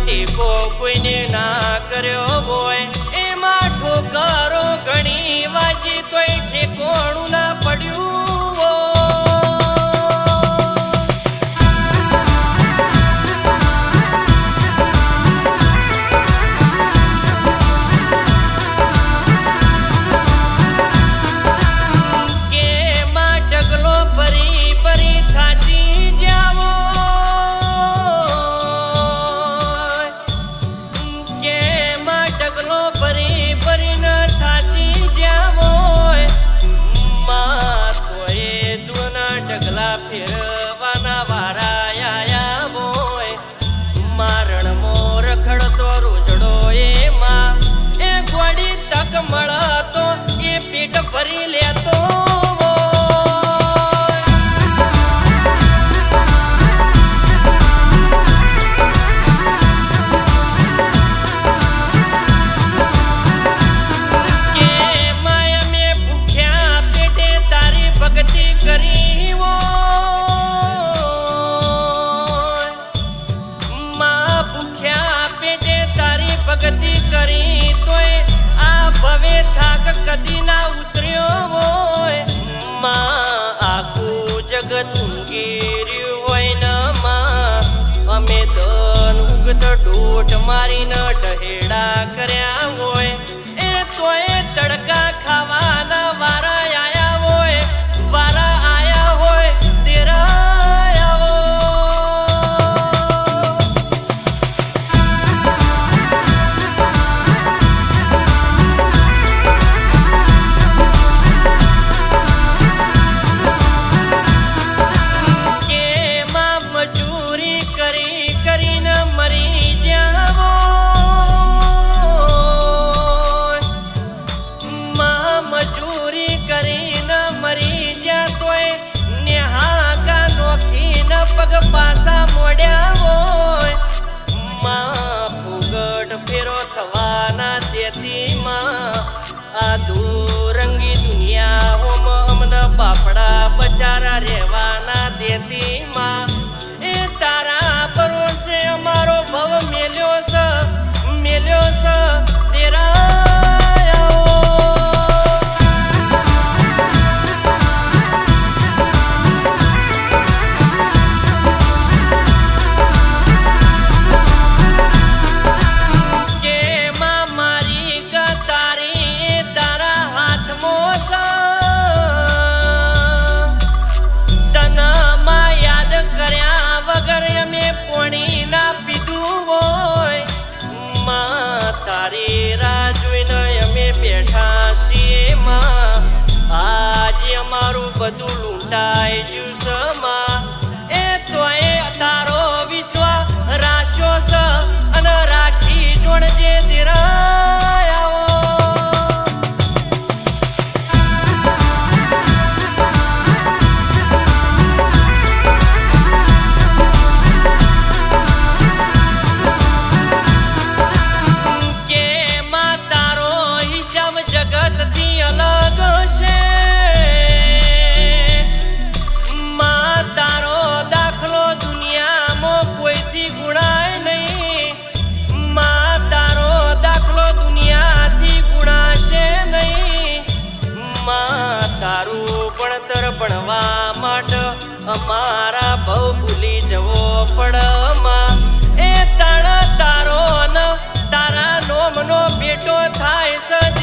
ટેકો કોઈને ના કર્યો હોય એમાં ઠોકરો ઘણી વાજી તોય ઠેકોણું ના પડ્યું ફેરવાના વારા આયા હોય મારણ મોર ખડતો રોજડો એમાં એ ગોડી તક મળતો એ પેટ ભરી લેતો કે માય મેં ભૂખ્યા પેટે તારી ભક્તિ કરી ભક્તિ કરી તોય આ ભવે થાક કદી ના ઉતર્યો હોય માં આખું જગત ઊંઘી રહ્યું હોય ને માં અમે ધન ઉગત ડોટ મારીને ઢહેડા કર્યા હોય એ તોય તડકા ખાવાના વારા આયા હોય વારા આયા હોય તેરા પગ પાસા મોડ્યા હોય માં ફુગટ ફેરો થવાના દેતી માં આ દુરંગી દુનિયા હોમ અમને બાપડા બચારા રહેવાના દેતી માં એ તારા ભરોસે અમારો ભવ મેલ્યો છે તેરા તારી રાહ જોઈને અમે બેઠા છીએ માં આજે અમારું બધું લૂંટાઈ જ્યું માં એ તોય તારો વિશ્વાસ રાખ્યો છે અને રાખી જોડજે તેરા ભણવા માટે અમારા બહુ ભૂલી જવો પડમાં એ તારા તારો ન તારા નોમનો બેટો થાય છે